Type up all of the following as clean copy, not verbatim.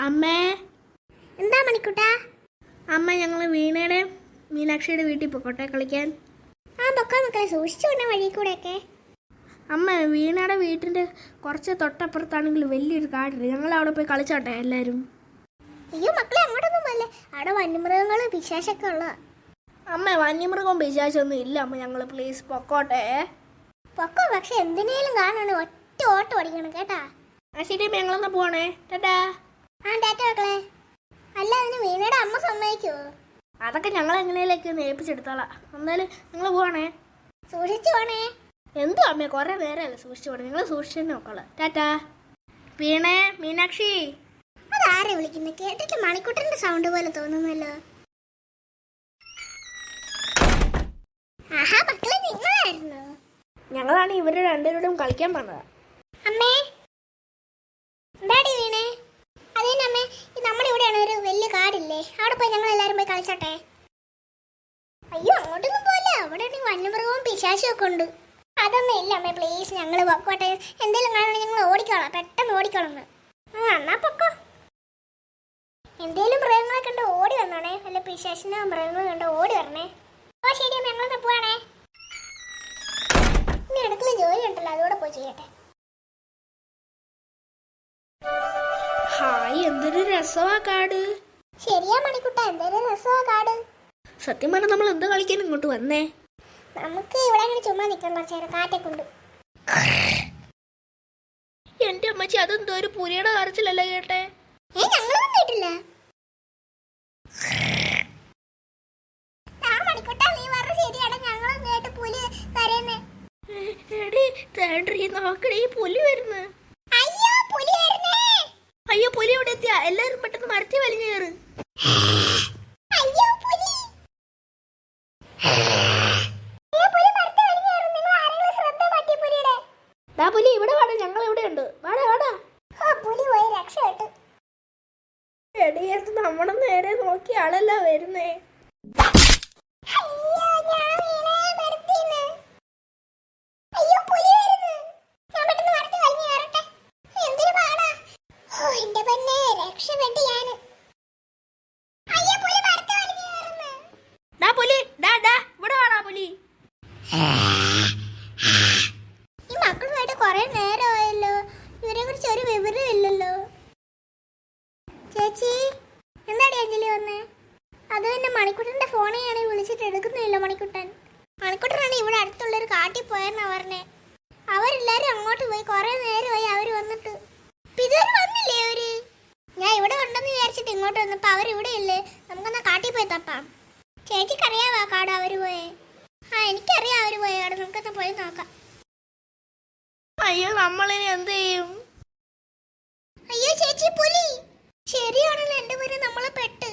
അമ്മേ. എന്താ മണിക്കുട്ടാ? അമ്മ, ഞങ്ങൾ വീണയുടെ മീനാക്ഷിയുടെ വീട്ടിൽ പോയിക്കോട്ടെ കളിക്കാൻ. ആ പൊക്കോ മക്കളെ, സൂക്ഷിച്ചു കൊണ്ട വഴി കൂടെയൊക്കെ. അമ്മ, വീണയുടെ വീട്ടിൻ്റെ കുറച്ച് തൊട്ടപ്പുറത്താണെങ്കിൽ വലിയൊരു കാടുണ്ട്. ഞങ്ങൾ അവിടെ പോയി കളിച്ചോട്ടെ എല്ലാവരും? അയ്യോ മക്കളെ, അങ്ങോട്ടൊന്നും പോലെ. അവിടെ വന്യമൃഗങ്ങളും പിശാശൊക്കെ ഉള്ള. അമ്മ, വന്യമൃഗവും പിശാചൊന്നും ഇല്ല അമ്മ. ഞങ്ങൾ പ്ലീസ് പൊക്കോട്ടെ. പൊക്കോ, പക്ഷെ എന്തിനേലും കാണണം, ഒറ്റ ഓട്ടം ഓടിക്കണം കേട്ടാ. ആ ശരി, ഞങ്ങളൊന്ന് പോണേ. ടാറ്റാ. ആ ടാറ്റ മക്കളെ. അല്ല, അതിന് വീണയുടെ അമ്മ സമ്മതിക്കുവോ? അതൊക്കെ ഞങ്ങൾ എങ്ങനെയൊക്കെ ഏൽപ്പിച്ചെടുത്തോളാം. എന്നാലും നിങ്ങൾ പോകണേ. സൂക്ഷിച്ചു പോണേ. എന്തോ അമ്മ, കുറേ നേരമല്ലേ സൂക്ഷിച്ചു പോണേ. നിങ്ങൾ സൂക്ഷിച്ചു തന്നെ നോക്കളാം. ടാറ്റാ. വീണേ, മീനാക്ഷി. അതാരെ വിളിക്കുന്നത്? കേട്ടിട്ട് മണിക്കുട്ടന്റെ സൗണ്ട് പോലെ തോന്നുന്നല്ലോ. ആഹാ മക്കളെ, നിങ്ങളായിരുന്നു? ഞങ്ങളാണ് ഇവരുടെ രണ്ടുപേരോടും കളിക്കാൻ പറഞ്ഞത്. അമ്മേ, എന്താടി വീണേ? അതേനമ്മേ, നമ്മുടെ ഇവിടെയാണ് ഒരു വലിയ കാടില്ലേ, അവിടെ പോയി ഞങ്ങൾ എല്ലാവരും പോയി കളിച്ചോട്ടെ. അയ്യോ, അങ്ങോട്ടൊന്നും പോലെ. അവിടെ വന്യമൃഗവും പിശാചും ഒക്കെ ഉണ്ട്. അതൊന്നും ഇല്ല അമ്മേ, പ്ലീസ് ഞങ്ങൾ പൊക്കോട്ടെ. എന്തെങ്കിലും കാണണമെങ്കിൽ ഞങ്ങൾ ഓടിക്കോളാം, പെട്ടെന്ന് ഓടിക്കോളന്ന്. ആ എന്നാ പൊക്കോ. എന്തേലും മൃഗങ്ങളെ കണ്ട് ഓടി വന്നോണേ, വല്ല പിശാചിനോ മൃഗങ്ങളെ കണ്ട് ഓടി വരണേ. ഓ ശരി അമ്മ, ഞങ്ങളൊന്ന് പോവാണേ. ഇനി അടുക്കള ജോലി ഉണ്ടല്ലോ, അതുകൂടെ പോയി ചെയ്യട്ടെ. ഹായ്, എന്തൊരു രസമാ കാട്. ശരിയാ മണിക്കുട്ട, എന്തൊരു രസമാ കാട്. സത്യം പറഞ്ഞാൽ നമ്മൾ എന്താ കളിക്കാൻ ഇങ്ങോട്ട് വന്നേ? നമുക്ക് ഇവിടെ അങ്ങനെ ചുമ്മാ നിൽക്കാൻ കുറച്ചേരം കാറ്റൊക്കെ ഉണ്ട്. എന്റെ അമ്മച്ചി, അതെന്തോ ഒരു പുലിയുടെ കരച്ചിലല്ല കേട്ടെ? ഞങ്ങളൊന്നും കേട്ടില്ല. മണിക്കുട്ട, നീ പറഞ്ഞ ശരിയാണ്, ഞങ്ങളും കേട്ട് പുലി കരയുന്നേ. നോക്കണേ, ഈ പുലി വരുന്നു. അയ്യോ പുലി വരുന്നേ. അയ്യോ, പുലി ഇവിടെ എത്തിയാ. എല്ലാരും പെട്ടെന്ന് മരത്തി വലിഞ്ഞു കയറ്. അയ്യോ പുലി. പുലി ഇവിടെ വാടാ, ഞങ്ങൾ ഇവിടെ ഉണ്ട്. വാടാ വാടാ. പുലി പോയി രക്ഷപ്പെട്ടു. എടിയത് നമ്മുടെ നേരെ നോക്കി ആളല്ല വരുന്നേ. ചേച്ചി, എന്താടി അഞ്ജലി വന്നേ? അത് തന്നെ മണിക്കുട്ടന്റെ ഫോണെയാണ് വിളിച്ചിട്ട് എടുക്കുന്നില്ല. മണിക്കുട്ടനാണ് ഇവിടെ അടുത്തുള്ളൊരു കാട്ടിൽ പോയെന്നാ പറഞ്ഞേ. അവരെല്ലാരും അങ്ങോട്ട് പോയി, കുറെ നേരമായി അവര് വന്നിട്ട്. ഇതുവരെ വന്നില്ലേ അവര്? ഞാൻ ഇവിടെ ഉണ്ടെന്ന് വിചാരിച്ചിട്ട് ഇങ്ങോട്ട് വന്നപ്പോ അവരിവിടെ ഇല്ലേ. നമുക്കെന്നാ കാട്ടിൽ പോയി തപ്പാം. ചേച്ചിക്കറിയാവാ കാട് അവര് പോയേ? ആ എനിക്കറിയാം അവര് പോയ കാട്. നമുക്കെന്നാ പോയി നോക്കാം. അയ്യോ, നമ്മളിനി എന്ത് ചെയ്യും? അയ്യോ ചേച്ചി, പുലി. ശരിയാണല്ലോ, എന്റെ പേര് നമ്മളെ പെട്ട്.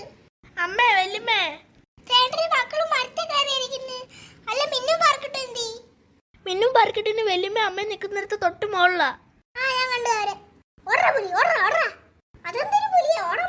അമ്മേ, വല്യമ്മേ, മക്കളും മരത്തെ കയറിയിരിക്കുന്നു. അല്ല, മിന്നും പാർക്കിട്ട് എന്തി? മിന്നും പാർക്കിട്ടിന് വല്യമ്മ അമ്മ നിക്കുന്നിടത്ത് തൊട്ട് മോളിലാ. ആ ഞാൻ കണ്ടു അവരെ. ഓടാ പുലി, ഓടാ ഓടാ. അതെന്തൊരു പുലിയാ? ഓടാ